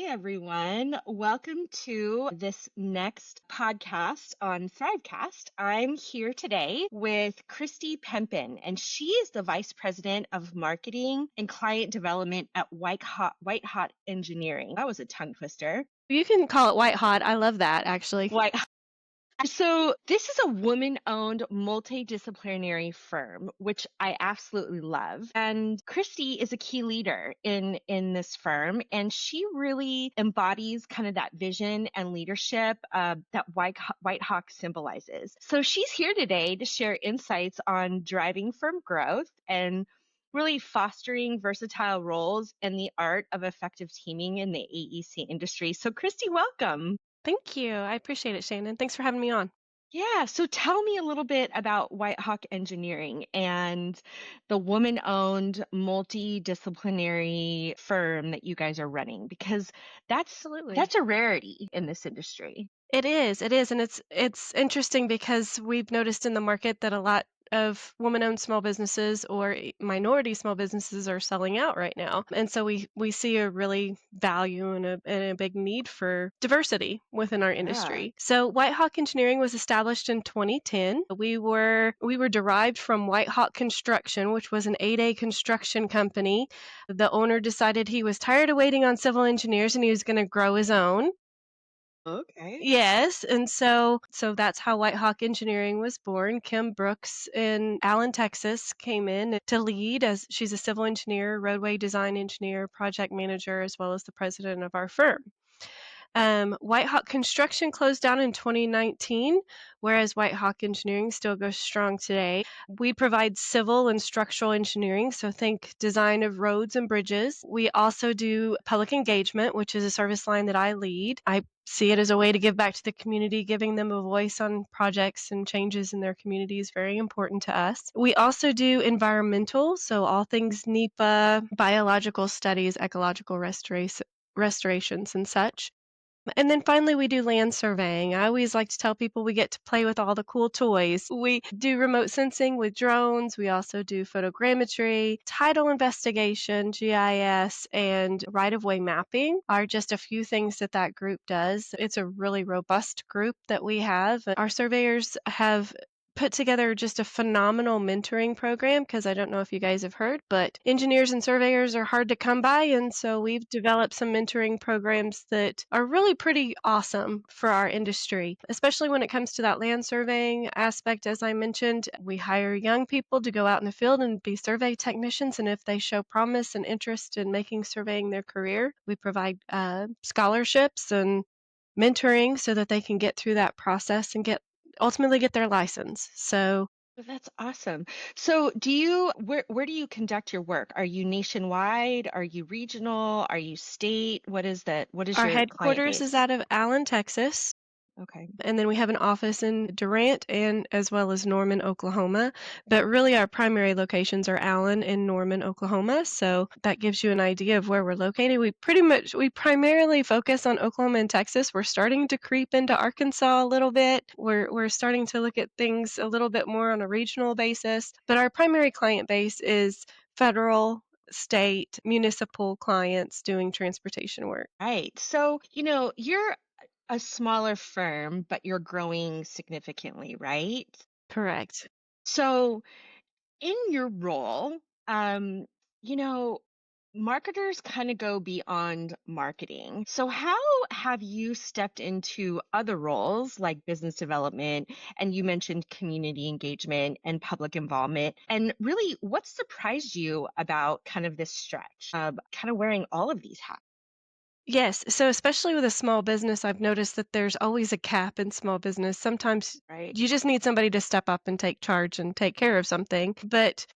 everyone. Welcome to this next podcast on ThriveCAST. I'm here today with Kristi Pempin, and she is the Vice President of Marketing and Client Development at White Hot Engineering. That was a tongue twister. You can call it white hot. I love that, actually. White So this is a woman-owned multidisciplinary firm, which I absolutely love. And Kristi is a key leader in this firm, and she really embodies kind of that vision and leadership that White Hawk symbolizes. So she's here today to share insights on driving firm growth and really fostering versatile roles and the art of effective teaming in the AEC industry. So Kristi, welcome. Thank you. I appreciate it, Shannon. Thanks for having me on. Yeah, so tell me a little bit about White Hawk Engineering and the woman-owned multidisciplinary firm that you guys are running, because Absolutely. that's a rarity in this industry. It is, and it's interesting because we've noticed in the market that a lot of woman-owned small businesses or minority small businesses are selling out right now. And so we see a really value and a big need for diversity within our Yeah. industry. So White Hawk Engineering was established in 2010. We were derived from White Hawk Construction, which was an 8A construction company. The owner decided he was tired of waiting on civil engineers and he was going to grow his own. Okay. Yes, and so that's how White Hawk Engineering was born. Kim Brooks in Allen, Texas, came in to lead as she's a civil engineer, roadway design engineer, project manager, as well as the president of our firm. White Hawk Construction closed down in 2019, whereas White Hawk Engineering still goes strong today. We provide civil and structural engineering, so think design of roads and bridges. We also do public engagement, which is a service line that I lead. I see it as a way to give back to the community, giving them a voice on projects and changes in their community is very important to us. We also do environmental, so all things NEPA, biological studies, ecological restorations and such. And then finally, we do land surveying. I always like to tell people we get to play with all the cool toys. We do remote sensing with drones. We also do photogrammetry, title investigation, GIS, and right-of-way mapping are just a few things that group does. It's a really robust group that we have. Our surveyors have put together just a phenomenal mentoring program because I don't know if you guys have heard, but engineers and surveyors are hard to come by. And so we've developed some mentoring programs that are really pretty awesome for our industry, especially when it comes to that land surveying aspect. As I mentioned, we hire young people to go out in the field and be survey technicians. And if they show promise and interest in making surveying their career, we provide scholarships and mentoring so that they can get through that process and ultimately get their license. So That's awesome. So where do you conduct your work? Are you nationwide? Are you regional? Are you state? What is our your client headquarters is base? out of Allen, Texas. Okay. And then we have an office in Durant and as well as Norman, Oklahoma. But really our primary locations are Allen and Norman, Oklahoma. So that gives you an idea of where we're located. We primarily focus on Oklahoma and Texas. We're starting to creep into Arkansas a little bit. We're starting to look at things a little bit more on a regional basis. But our primary client base is federal, state, municipal clients doing transportation work. Right. So, you're a smaller firm, but you're growing significantly, right? Correct. So, in your role, you know, marketers kind of go beyond marketing. So, how have you stepped into other roles like business development? And you mentioned community engagement and public involvement. And really, what surprised you about kind of this stretch of kind of wearing all of these hats? Yes. So especially with a small business, I've noticed that there's always a cap in small business. Sometimes Right. you just need somebody to step up and take charge and take care of something. But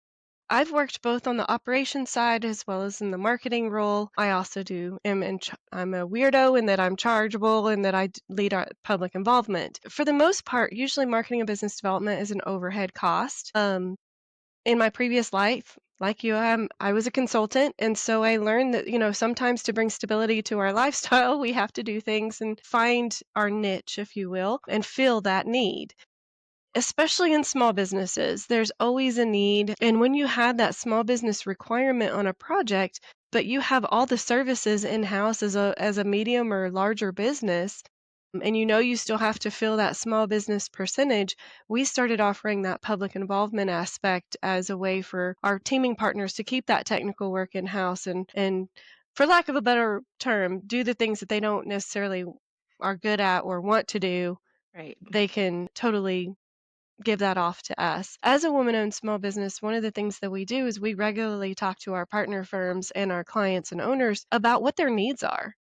I've worked both on the operations side as well as in the marketing role. I also I'm a weirdo in that I'm chargeable and that lead our public involvement. For the most part, usually marketing and business development is an overhead cost. In my previous life, like you, I was a consultant. And so I learned that, sometimes to bring stability to our lifestyle, we have to do things and find our niche, if you will, and fill that need. especially in small businesses, there's always a need. And when you have that small business requirement on a project, but you have all the services in-house as a medium or larger business, and you know you still have to fill that small business percentage, we started offering that public involvement aspect as a way for our teaming partners to keep that technical work in-house and for lack of a better term, do the things that they don't necessarily are good at or want to do. Right. They can totally give that off to us. As a woman-owned small business, one of the things that we do is we regularly talk to our partner firms and our clients and owners about what their needs are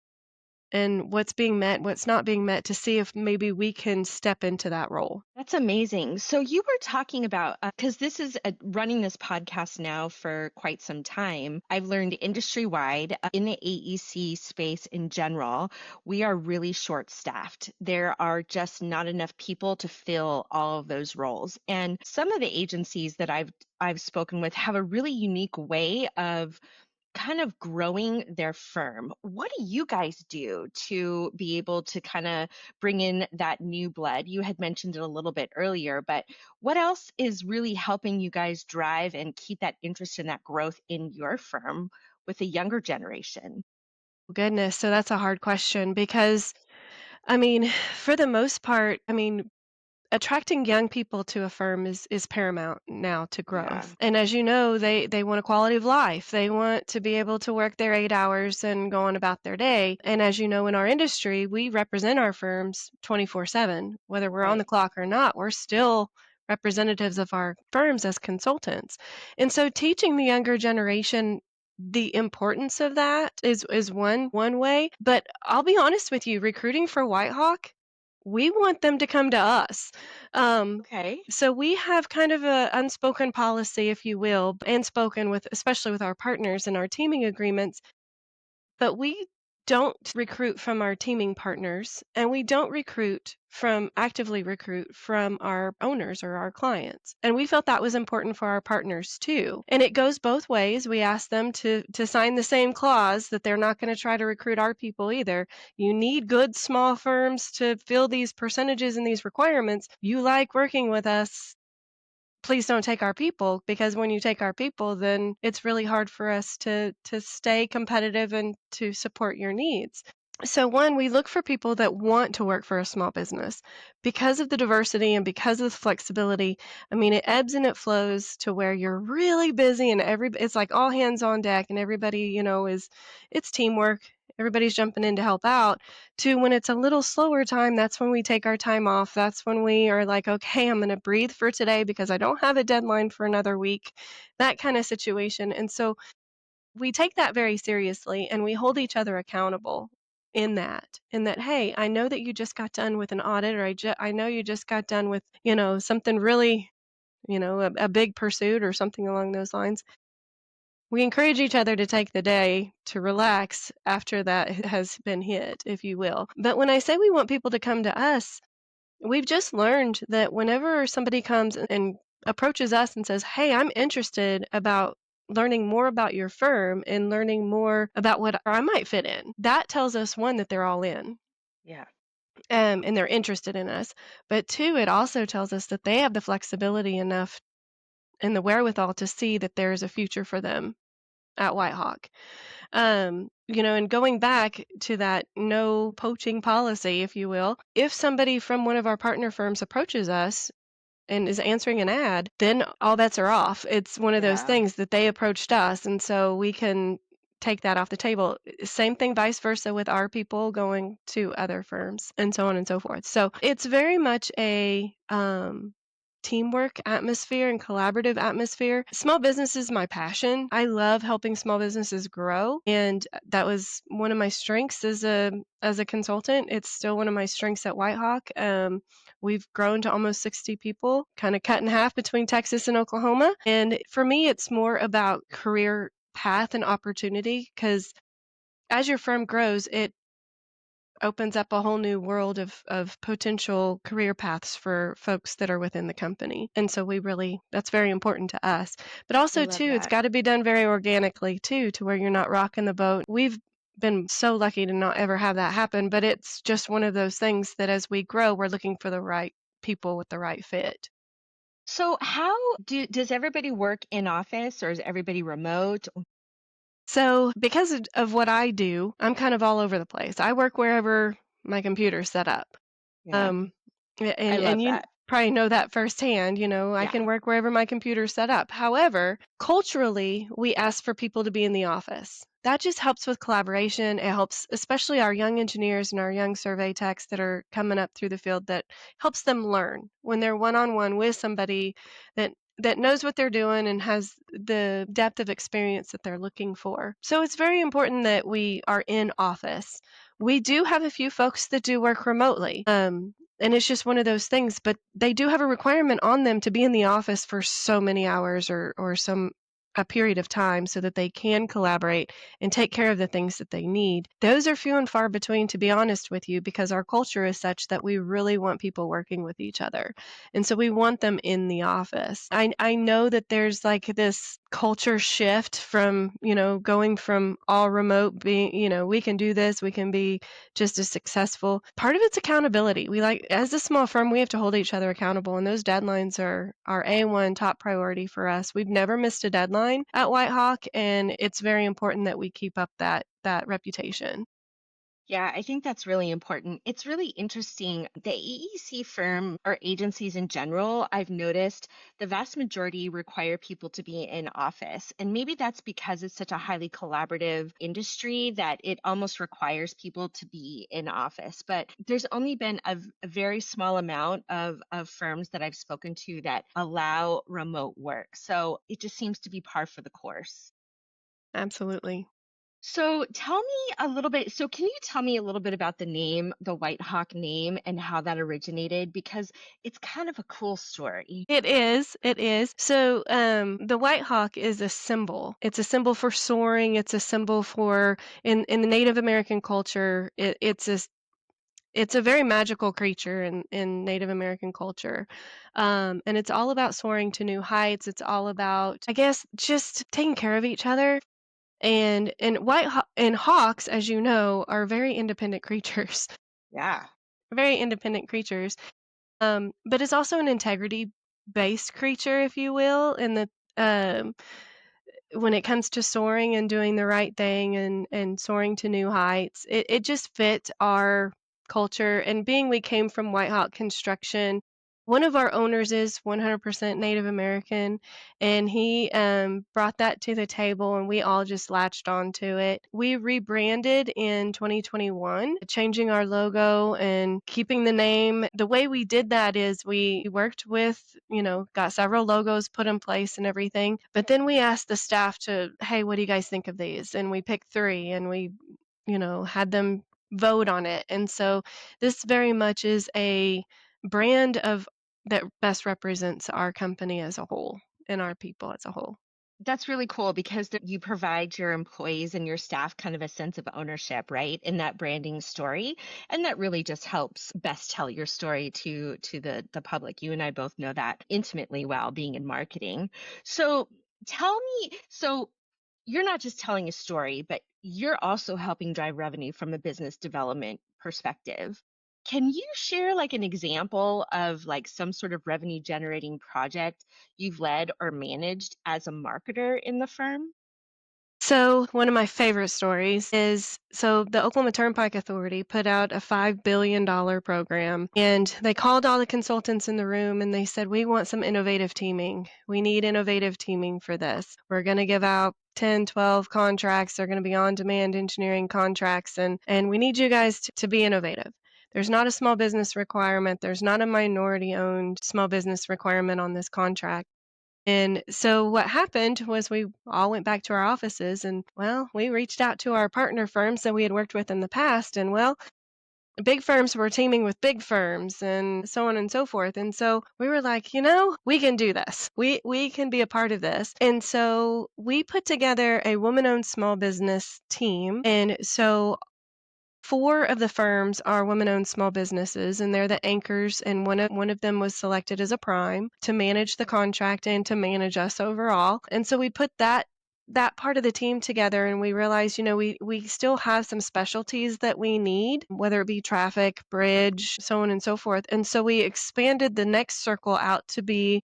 and what's being met, what's not being met to see if maybe we can step into that role. That's amazing. So you were talking about, because this is running this podcast now for quite some time. I've learned industry wide in the AEC space in general, we are really short staffed. There are just not enough people to fill all of those roles. And some of the agencies that I've spoken with have a really unique way of kind of growing their firm. What do you guys do to be able to kind of bring in that new blood? You had mentioned it a little bit earlier, but what else is really helping you guys drive and keep that interest and that growth in your firm with the younger generation? Goodness, so that's a hard question because, I mean, for the most part, I mean, attracting young people to a firm is paramount now to Yeah, growth. And as you know, they want a quality of life. They want to be able to work their 8 hours and go on about their day. And as you know, in our industry, we represent our firms 24/7, whether we're on the right. clock or not. We're still representatives of our firms as consultants. And so teaching the younger generation the importance of that is one way. But I'll be honest with you, recruiting for Whitehawk, we want them to come to us. Um, Okay. so we have kind of a unspoken policy, if you will, and spoken with, especially with our partners and our teaming agreements, but we don't recruit from our teaming partners and we don't actively recruit from our owners or our clients. And we felt that was important for our partners too. And it goes both ways. We ask them to sign the same clause that they're not going to try to recruit our people either. You need good small firms to fill these percentages and these requirements. You like working with us, please don't take our people, because when you take our people, then it's really hard for us to stay competitive and to support your needs. So one, we look for people that want to work for a small business because of the diversity and because of the flexibility. I mean, it ebbs and it flows to where you're really busy and it's like all hands on deck and everybody, it's teamwork. Everybody's jumping in to help out. To when it's a little slower time, that's when we take our time off. That's when we are like, okay, I'm going to breathe for today because I don't have a deadline for another week, that kind of situation. And so we take that very seriously and we hold each other accountable in that, hey, I know that you just got done with an audit, or I know you just got done with something really, a big pursuit or something along those lines. We encourage each other to take the day to relax after that has been hit, if you will. But when I say we want people to come to us, we've just learned that whenever somebody comes and approaches us and says, "Hey, I'm interested about learning more about your firm and learning more about what I might fit in," that tells us, one, that they're all in, Yeah. and they're interested in us. But two, it also tells us that they have the flexibility enough and the wherewithal to see that there is a future for them at Whitehawk. And going back to that no poaching policy, if you will, if somebody from one of our partner firms approaches us and is answering an ad, then all bets are off. It's one of those Yeah. things that they approached us, and so we can take that off the table. Same thing vice versa with our people going to other firms and so on and so forth. So it's very much a teamwork atmosphere and collaborative atmosphere. Small business is my passion. I love helping small businesses grow, and that was one of my strengths as a consultant. It's still one of my strengths at Whitehawk. We've grown to almost 60 people, kind of cut in half between Texas and Oklahoma. And for me, it's more about career path and opportunity, because as your firm grows, it opens up a whole new world of potential career paths for folks that are within the company. And so that's very important to us. But I also love too, it's that. got to be done very organically too, to where you're not rocking the boat. We've been so lucky to not ever have that happen, but it's just one of those things that as we grow, we're looking for the right people with the right fit. So how does everybody work in office or is everybody remote? So, because of what I do, I'm kind of all over the place. I work wherever my computer's set up. Yeah, Um, I and love you that. probably know that firsthand, I Yeah. can work wherever my computer's set up. However, culturally, we ask for people to be in the office. That just helps with collaboration. It helps, especially our young engineers and our young survey techs that are coming up through the field, that helps them learn when they're one on one with somebody that knows what they're doing and has the depth of experience that they're looking for. So it's very important that we are in office. We do have a few folks that do work remotely. And it's just one of those things, but they do have a requirement on them to be in the office for so many hours or some a period of time so that they can collaborate and take care of the things that they need. Those are few and far between, to be honest with you, because our culture is such that we really want people working with each other. And so we want them in the office. I know that there's like this culture shift from, going from all remote being, we can do this, we can be just as successful. Part of it's accountability. We like, as a small firm, we have to hold each other accountable, and those deadlines are our A1 top priority for us. We've never missed a deadline at Whitehawk, and it's very important that we keep up that reputation. Yeah, I think that's really important. It's really interesting. The AEC firm or agencies in general, I've noticed the vast majority require people to be in office. And maybe that's because it's such a highly collaborative industry that it almost requires people to be in office. But there's only been a very small amount of firms that I've spoken to that allow remote work. So it just seems to be par for the course. Absolutely. So tell me a little bit. So can you tell me a little bit about the name, the White Hawk name, and how that originated? Because it's kind of a cool story. It is, it is. So, the white hawk is a symbol. It's a symbol for soaring. It's a symbol for in the Native American culture. It's a very magical creature in Native American culture, and it's all about soaring to new heights. It's all about, I guess, just taking care of each other. And hawks, as you know, are very independent creatures, Yeah. very independent creatures. But it's also an integrity-based creature, if you will, in that, um, when it comes to soaring and doing the right thing and soaring to new heights, it just fit our culture. And being we came from White Hawk Construction, one of our owners is 100% Native American, and he brought that to the table, and we all just latched onto it. We rebranded in 2021, changing our logo and keeping the name. The way we did that is we worked with, got several logos put in place and everything. But then we asked the staff to, hey, what do you guys think of these? And we picked three, and we, had them vote on it. And so this very much is a brand of that best represents our company as a whole and our people as a whole. That's really cool because you provide your employees and your staff kind of a sense of ownership, right? In that branding story. And that really just helps best tell your story to the public. You and I both know that intimately well, being in marketing. So tell me, so you're not just telling a story, but you're also helping drive revenue from a business development perspective. Can you share like an example of like some sort of revenue generating project you've led or managed as a marketer in the firm? So, one of my favorite stories is, so the Oklahoma Turnpike Authority put out a $5 billion program, and they called all the consultants in the room and they said, we want some innovative teaming. We need innovative teaming for this. We're going to give out 10, 12 contracts. They're going to be on demand engineering contracts, and we need you guys to be innovative. There's not a small business requirement. There's not a minority owned small business requirement on this contract. And so what happened was we all went back to our offices, and, well, we reached out to our partner firms that we had worked with in the past, and, well, big firms were teaming with big firms and so on and so forth. And so we were like, we can do this. We can be a part of this. And so we put together a woman-owned small business team. And so 4 of the firms are women-owned small businesses, and they're the anchors, and one of them was selected as a prime to manage the contract and to manage us overall. And so we put that part of the team together, and we realized, we still have some specialties that we need, whether it be traffic, bridge, so on and so forth. And so we expanded the next circle out to be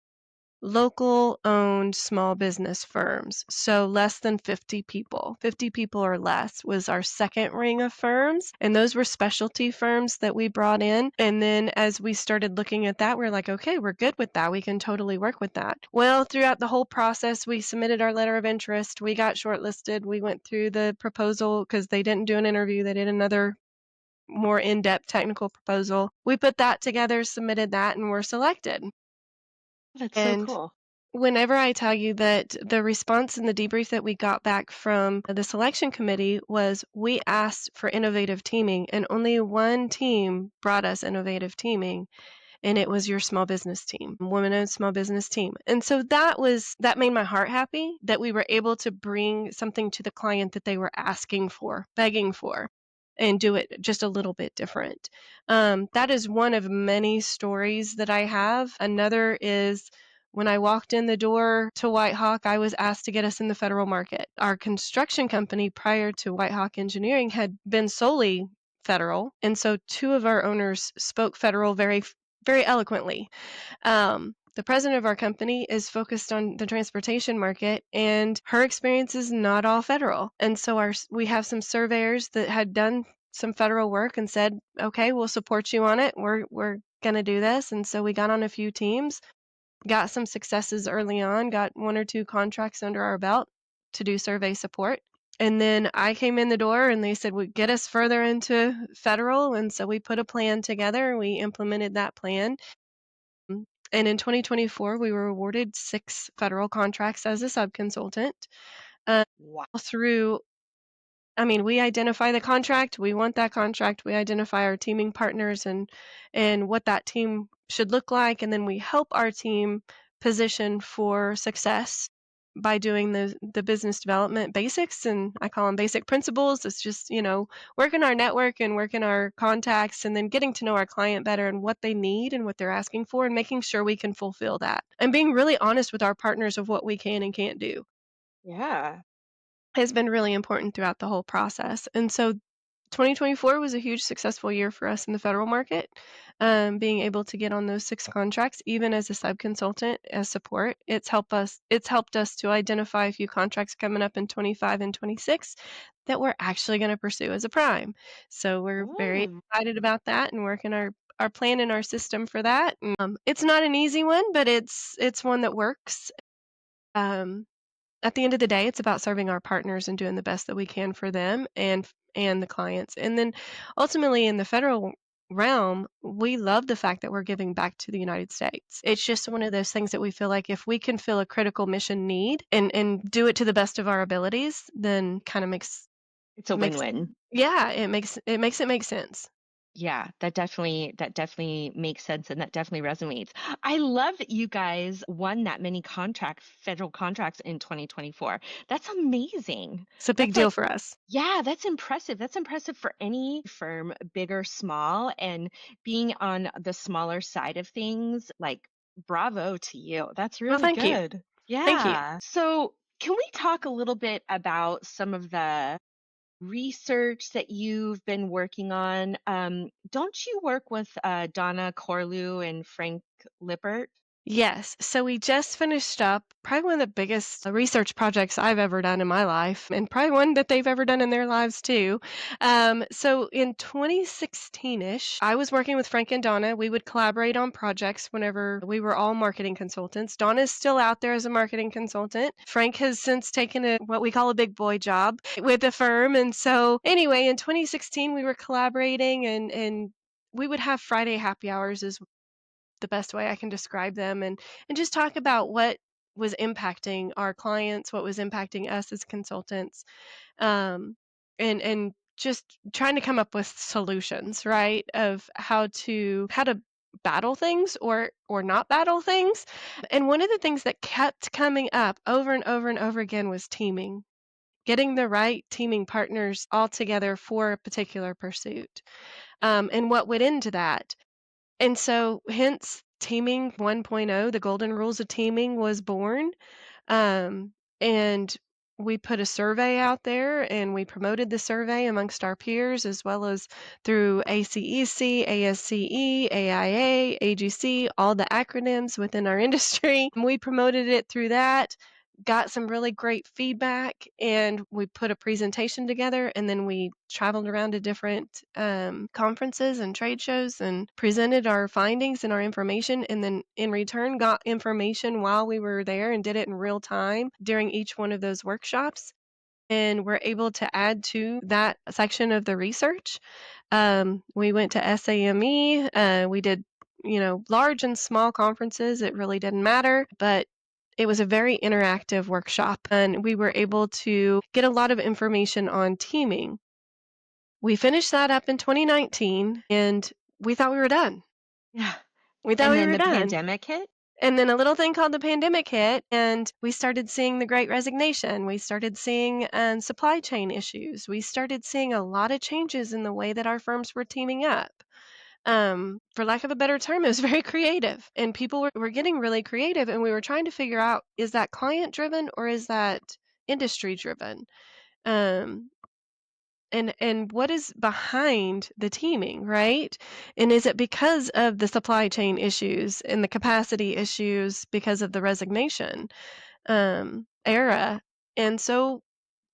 local owned small business firms. So less than 50 people. 50 people or less was our second ring of firms. And those were specialty firms that we brought in. And then as we started looking at that, we're like, okay, we're good with that. We can totally work with that. Well, throughout the whole process, we submitted our letter of interest. We got shortlisted. We went through the proposal because they didn't do an interview. They did another more in-depth technical proposal. We put that together, submitted that, and were selected. That's so And cool. whenever I tell you that the response and the debrief that we got back from the selection committee was we asked for innovative teaming, and only one team brought us innovative teaming, and it was your small business team, women-owned small business team. And so that made my heart happy that we were able to bring something to the client that they were asking for, begging for, and do it just a little bit different. That is one of many stories that I have. Another is when I walked in the door to Whitehawk, I was asked to get us in the federal market. Our construction company prior to Whitehawk Engineering had been solely federal, and so two of our owners spoke federal very eloquently. The president of our company is focused on the transportation market, and her experience is not all federal. And so we have some surveyors that had done some federal work and said, "Okay, we'll support you on it. We're going to do this." And so we got on a few teams, got some successes early on, got one or two contracts under our belt to do survey support. And then I came in the door and they said, "Would get us further into federal." And so we put a plan together. We implemented that plan. And in 2024, we were awarded 6 federal contracts as a subconsultant. Uh, Wow. through I mean, we identify the contract, we want that contract, we identify our teaming partners and what that team should look like, and then we help our team position for success by doing the business development basics, and I call them basic principles. It's just, working our network and working our contacts and then getting to know our client better and what they need and what they're asking for and making sure we can fulfill that. And being really honest with our partners of what we can and can't do Yeah. has been really important throughout the whole process. And so 2024 was a huge successful year for us in the federal market, being able to get on those 6 contracts, even as a sub-consultant as support. It's helped us to identify a few contracts coming up in 25 and 26 that we're actually going to pursue as a prime. So we're very Oh, excited about that and working our plan and our system for that. And, it's not an easy one, but it's one that works. Um, at the end of the day, it's about serving our partners and doing the best that we can for them and the clients. And then ultimately in the federal realm, we love the fact that we're giving back to the United States. It's just one of those things that we feel like if we can fill a critical mission need and do it to the best of our abilities, then kind of it's a makes win-win. yeah, it makes it make sense. Yeah, that definitely makes sense and that definitely resonates. I love that you guys won that many federal contracts in 2024. That's amazing. It's a big That's deal like for us. yeah, that's impressive. That's impressive for any firm, big or small, and being on the smaller side of things, like bravo to you. That's Well, really thank you. good. Thank you. Yeah. So, can we talk a little bit about some of the research that you've been working on? Don't you work with Donna Corlew and Frank Lippert? Yes. So we just finished up probably one of the biggest research projects I've ever done in my life, and probably one that they've ever done in their lives too. So in 2016 ish, I was working with Frank and Donna. We would collaborate on projects whenever we were all marketing consultants. Donna's still out there as a marketing consultant. Frank has since taken what we call a big boy job with the firm. And so, anyway, in 2016, we were collaborating and we would have Friday happy hours as the best way I can describe them and just talk about what was impacting our clients, what was impacting us as consultants, um, and just trying to come up with solutions, right? Of how to battle things or not battle things. And one of the things that kept coming up over and over and over again was teaming. Getting the right teaming partners all together for a particular pursuit. And what went into that. And so hence Teaming 1.0, the golden rules of teaming was born. And we put a survey out there and we promoted the survey amongst our peers as well as through ACEC, ASCE, AIA, AGC, all the acronyms within our industry. We promoted it through that, got some really great feedback, and we put a presentation together, and then we traveled around to different conferences and trade shows and presented our findings and our information, and then in return got information while we were there and did it in real time during each one of those workshops, and we're able to add to that section of the research. We went to SAME. We did, large and small conferences. It really didn't matter, but it was a very interactive workshop, and we were able to get a lot of information on teaming. We finished that up in 2019, and we thought we were done. Yeah. We thought And we then were the done. pandemic hit? And then a little thing called the pandemic hit, and we started seeing the Great Resignation. We started seeing supply chain issues. We started seeing a lot of changes in the way that our firms were teaming up. For lack of a better term, it was very creative, and people were getting really creative, and we were trying to figure out, is that client driven or is that industry driven? Um, and what is behind the teaming, right? And is it because of the supply chain issues and the capacity issues because of the resignation era? And so,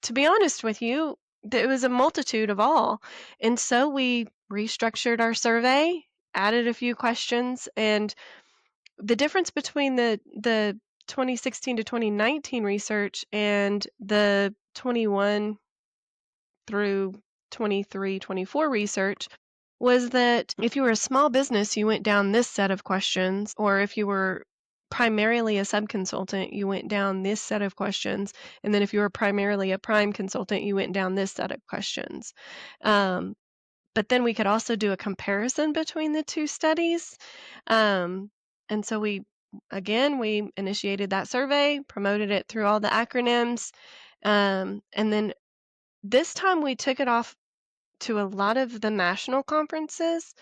to be honest with you, it was a multitude of all. And so we restructured our survey, added a few questions, and the difference between the 2016 to 2019 research and the 21 through 23, 24 research was that if you were a small business, you went down this set of questions, or if you were primarily a sub-consultant, you went down this set of questions, and then if you were primarily a prime consultant, you went down this set of questions. Um, but then we could also do a comparison between the two studies. Um, and so we initiated that survey, promoted it through all the acronyms, and then this time we took it off to a lot of the national conferences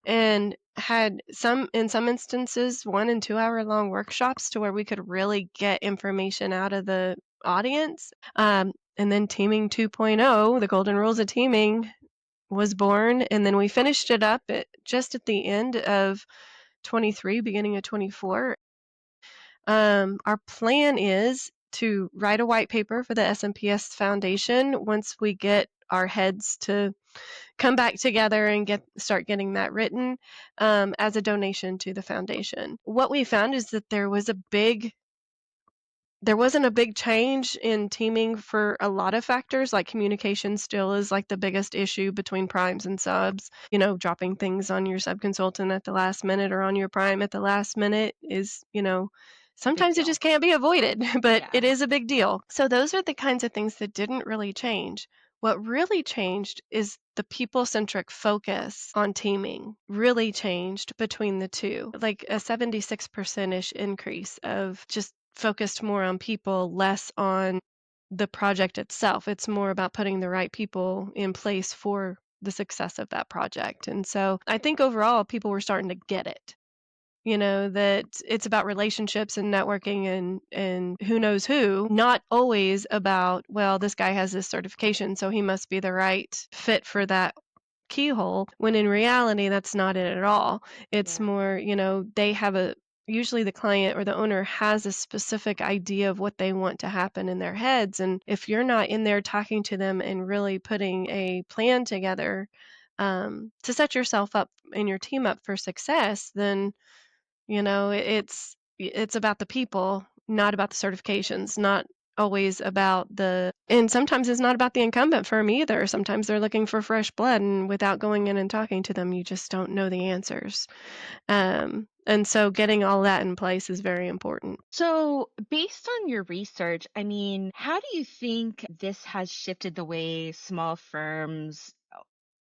and had in some instances 1 and 2 hour long workshops to where we could really get information out of the audience. And then Teaming 2.0, the golden rules of teaming, was born, and then we finished it up just at the end of 23, beginning of 24. Our plan is to write a white paper for the SMPS Foundation once we get our heads to come back together and start getting that written, as a donation to the foundation. What we found is that there wasn't a big change in teaming for a lot of factors. Like, communication still is like the biggest issue between primes and subs. Dropping things on your sub-consultant at the last minute or on your prime at the last minute is, A big sometimes it deal. just can't be avoided, but Yeah. it is a big deal. So those are the kinds of things that didn't really change. What really changed is the people-centric focus on teaming really changed between the two. Like a 76%-ish increase of just focused more on people, less on the project itself. It's more about putting the right people in place for the success of that project. And so I think overall people were starting to get it. That it's about relationships and networking and who knows who, not always about, well, this guy has this certification, so he must be the right fit for that keyhole, when in reality that's not it at all. It's Yeah. more, usually the client or the owner has a specific idea of what they want to happen in their heads, and if you're not in there talking to them and really putting a plan together, to set yourself up and your team up for success, then it's about the people, not about the certifications, not always about and sometimes it's not about the incumbent firm either. Sometimes they're looking for fresh blood, and without going in and talking to them, you just don't know the answers. And so getting all that in place is very important. So, based on your research, I mean, how do you think this has shifted the way small firms,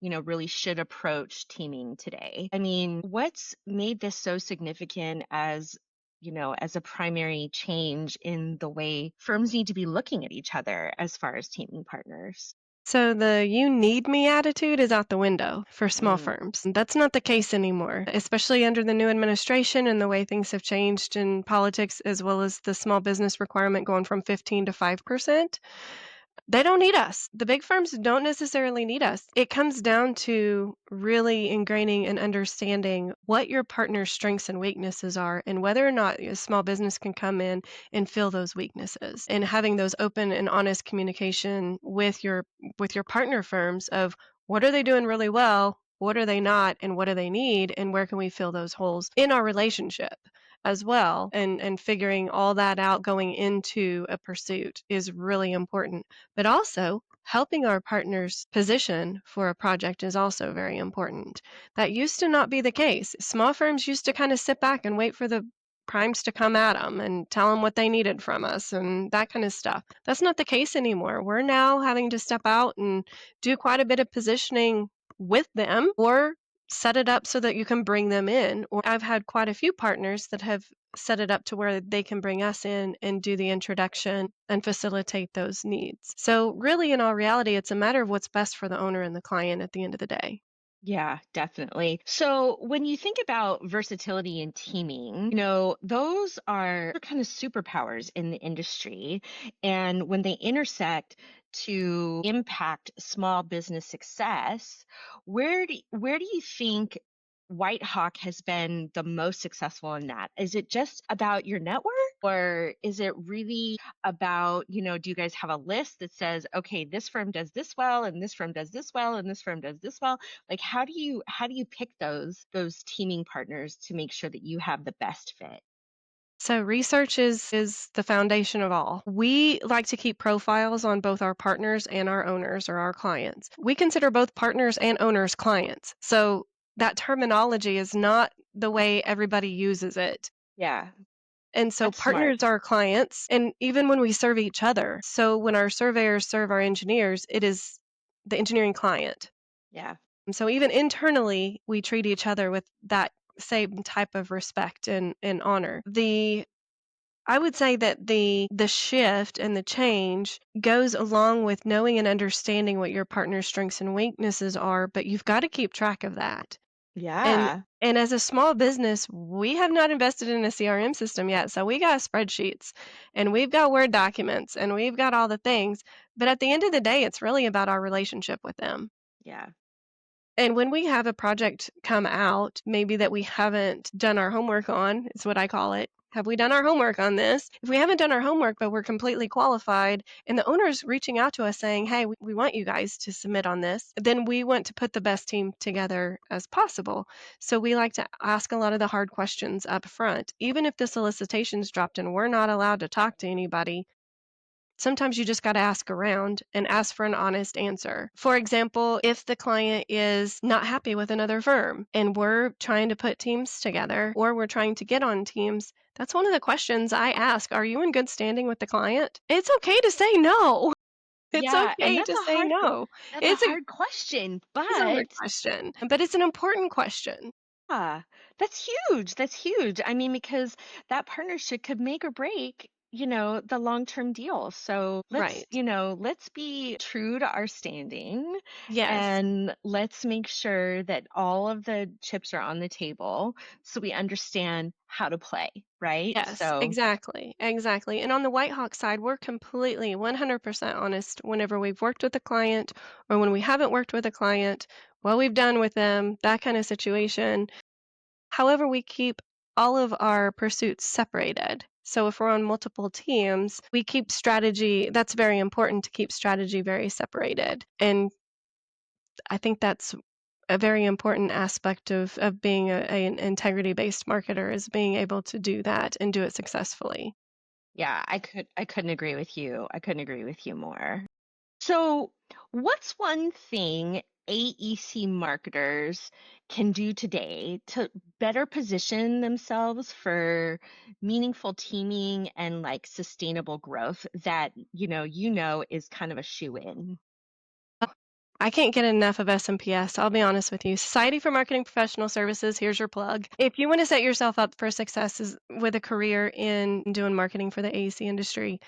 really should approach teaming today? I mean, what's made this so significant as a primary change in the way firms need to be looking at each other as far as teaming partners? So the "you need me" attitude is out the window for small Mm, firms. That's not the case anymore, especially under the new administration and the way things have changed in politics, as well as the small business requirement going from 15 to 5%. They don't need us. The big firms don't necessarily need us. It comes down to really ingraining and understanding what your partner's strengths and weaknesses are and whether or not a small business can come in and fill those weaknesses, and having those open and honest communication with your partner firms of what are they doing really well, what are they not, and what do they need, and where can we fill those holes in our relationship as well, and figuring all that out going into a pursuit is really important. But also, helping our partners position for a project is also very important. That used to not be the case. Small firms used to kind of sit back and wait for the primes to come at them and tell them what they needed from us and that kind of stuff. That's not the case anymore. We're now having to step out and do quite a bit of positioning with them, or set it up so that you can bring them in. Or I've had quite a few partners that have set it up to where they can bring us in and do the introduction and facilitate those needs. So, really, in all reality, it's a matter of what's best for the owner and the client at the end of the day. yeah, definitely. So when you think about versatility and teaming, those are kind of superpowers in the industry. And when they intersect to impact small business success, where do you think White Hawk has been the most successful in that? Is it just about your network, or is it really about, do you guys have a list that says, okay, this firm does this well, and this firm does this well, and this firm does this well? Like, how do you pick those teaming partners to make sure that you have the best fit? So research is the foundation of all. We like to keep profiles on both our partners and our owners or our clients. We consider both partners and owners clients. So that terminology is not the way everybody uses it. Yeah, And so that's smart. partners are clients, and even when we serve each other. So when our surveyors serve our engineers, it is the engineering client. Yeah. And so even internally, we treat each other with that same type of respect and honor. The I would say that the shift and the change goes along with knowing and understanding what your partner's strengths and weaknesses are, but you've got to keep track of that. And Yeah. and as a small business, we have not invested in a CRM system yet. So we got spreadsheets and we've got Word documents and we've got all the things. But at the end of the day, it's really about our relationship with them. Yeah. And when we have a project come out, maybe that we haven't done our homework on, is what I call it. Have we done our homework on this? If we haven't done our homework, but we're completely qualified, and the owner's reaching out to us saying, hey, we want you guys to submit on this, then we want to put the best team together as possible. So we like to ask a lot of the hard questions up front. Even if the solicitation's dropped and we're not allowed to talk to anybody, sometimes you just got to ask around and ask for an honest answer. For example, if the client is not happy with another firm and we're trying to put teams together or we're trying to get on teams, that's one of the questions I ask. Are you in good standing with the client? It's okay to say no. It's Yeah, and okay that's to a say hard no. that's a It's a hard question, it's a hard but question, but it's an important question. yeah, that's huge. That's huge. I mean, because that partnership could make or break, the long-term deal. So let's, Right. let's be true to our standing, Yes. and let's make sure that all of the chips are on the table so we understand how to play, right? Yes, So, exactly, exactly. And on the White Hawk side, we're completely 100% honest whenever we've worked with a client or when we haven't worked with a client, what we've done with them, that kind of situation. However, we keep all of our pursuits separated. So if we're on multiple teams, we keep strategy, that's very important to keep strategy very separated. And I think that's a very important aspect of being an integrity-based marketer is being able to do that and do it successfully. yeah, I couldn't agree with you. I couldn't agree with you more. So, what's one thing AEC marketers can do today to better position themselves for meaningful teaming and like sustainable growth that is kind of a shoe in? I can't get enough of SMPS. I'll be honest with you. Society for Marketing Professional Services, here's your plug. If you want to set yourself up for success with a career in doing marketing for the AEC industry,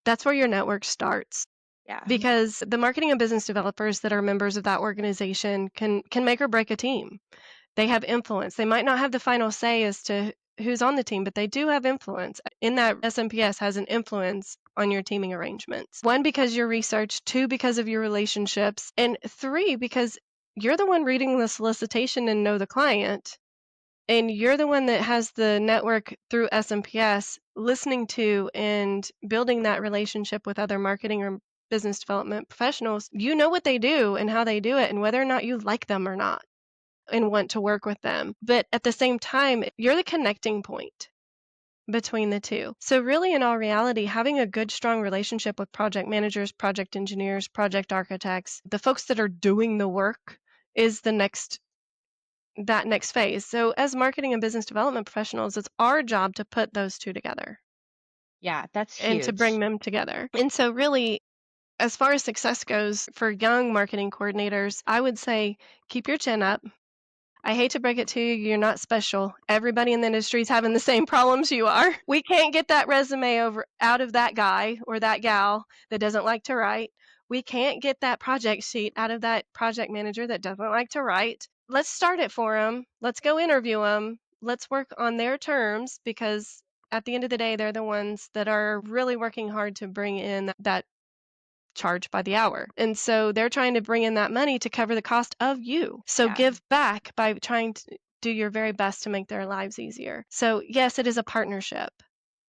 that's where your network starts. Yeah. because the marketing and business developers that are members of that organization can make or break a team. They have influence. They might not have the final say as to who's on the team, but they do have influence. In that SMPS has an influence on your teaming arrangements. One, because your research, two, because of your relationships, and three, because you're the one reading the solicitation and know the client. And you're the one that has the network through SMPS listening to and building that relationship with other marketing or business development professionals. You know what they do and how they do it and whether or not you like them or not and want to work with them. But at the same time, you're the connecting point between the two. So, really, in all reality, having a good, strong relationship with project managers, project engineers, project architects, the folks that are doing the work is that next phase. So, as marketing and business development professionals, it's our job to put those two together Yeah, that's and to bring huge. them together. And so, really, as far as success goes for young marketing coordinators, I would say keep your chin up. I hate to break it to you, you're not special. Everybody in the industry is having the same problems you are. We can't get that resume over out of that guy or that gal that doesn't like to write. We can't get that project sheet out of that project manager that doesn't like to write. Let's start it for them. Let's go interview them. Let's work on their terms because at the end of the day, they're the ones that are really working hard to bring in that charge by the hour. And so they're trying to bring in that money to cover the cost of you. So Yeah. give back by trying to do your very best to make their lives easier. So, yes, it is a partnership.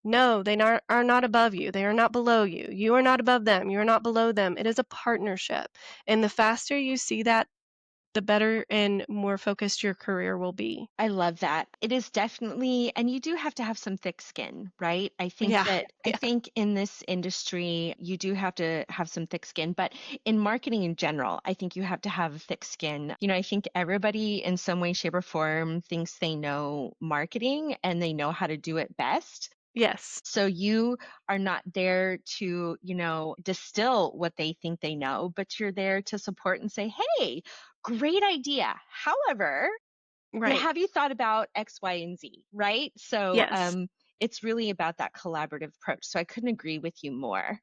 No, are not above you. They are not below you. You are not above them. You are not below them. It is a partnership. And the faster you see that, the better and more focused your career will be. I love that. It is definitely, and you do have to have some thick skin, right? Yeah. I Yeah. think in this industry, you do have to have some thick skin, but in marketing in general, I think you have to have thick skin. I think everybody in some way, shape, or form thinks they know marketing and they know how to do it best. Yes. So you are not there to, distill what they think they know, but you're there to support and say, hey, great idea. However, Right. have you thought about X, Y, and Z, right? So Yes. it's really about that collaborative approach. So I couldn't agree with you more.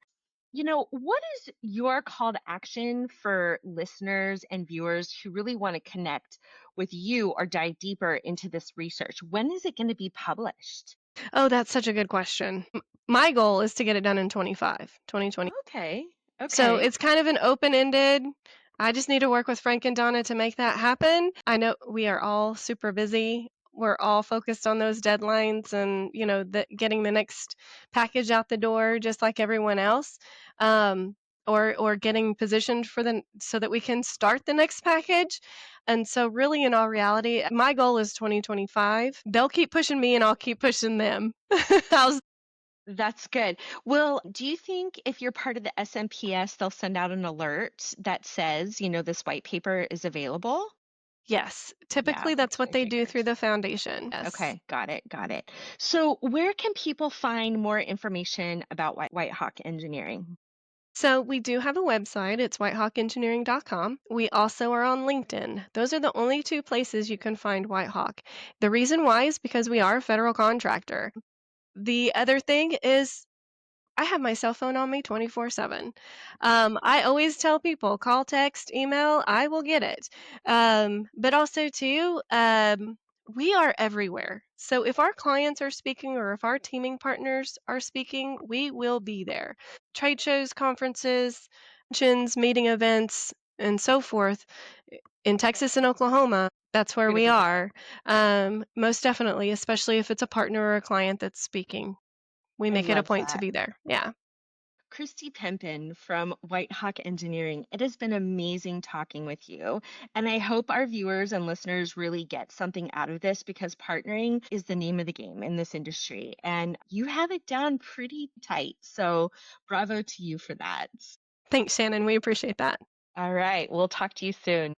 What is your call to action for listeners and viewers who really want to connect with you or dive deeper into this research? When is it going to be published? Oh, that's such a good question. My goal is to get it done in 2020. Okay. So Okay. it's kind of an open-ended, I just need to work with Frank and Donna to make that happen. I know we are all super busy. We're all focused on those deadlines and, getting the next package out the door just like everyone else. Or getting positioned so that we can start the next package. And so really in all reality, my goal is 2025. They'll keep pushing me and I'll keep pushing them. How's That's good. Well, do you think if you're part of the SMPS, they'll send out an alert that says, this white paper is available? Yes, Yeah, typically that's that's what what I they do figured. through the foundation. Yes. Okay, got it, got it. So, where can people find more information about White Hawk Engineering? So we do have a website. It's whitehawkengineering.com. We also are on LinkedIn. Those are the only two places you can find Whitehawk. The reason why is because we are a federal contractor. The other thing is I have my cell phone on me 24/7. I always tell people, call, text, email, I will get it. But also too, we are everywhere. So if our clients are speaking or if our teaming partners are speaking, we will be there. Trade shows, conferences, conventions, meeting events, and so forth. In Texas and Oklahoma, that's where You're going we to be there. are. Most definitely, especially if it's a partner or a client that's speaking. We I make it a love point to that. be there. Yeah. Kristi Pempin from White Hawk Engineering. It has been amazing talking with you. And I hope our viewers and listeners really get something out of this because partnering is the name of the game in this industry. And you have it down pretty tight. So bravo to you for that. Thanks, Shannon. We appreciate that. All right. We'll talk to you soon.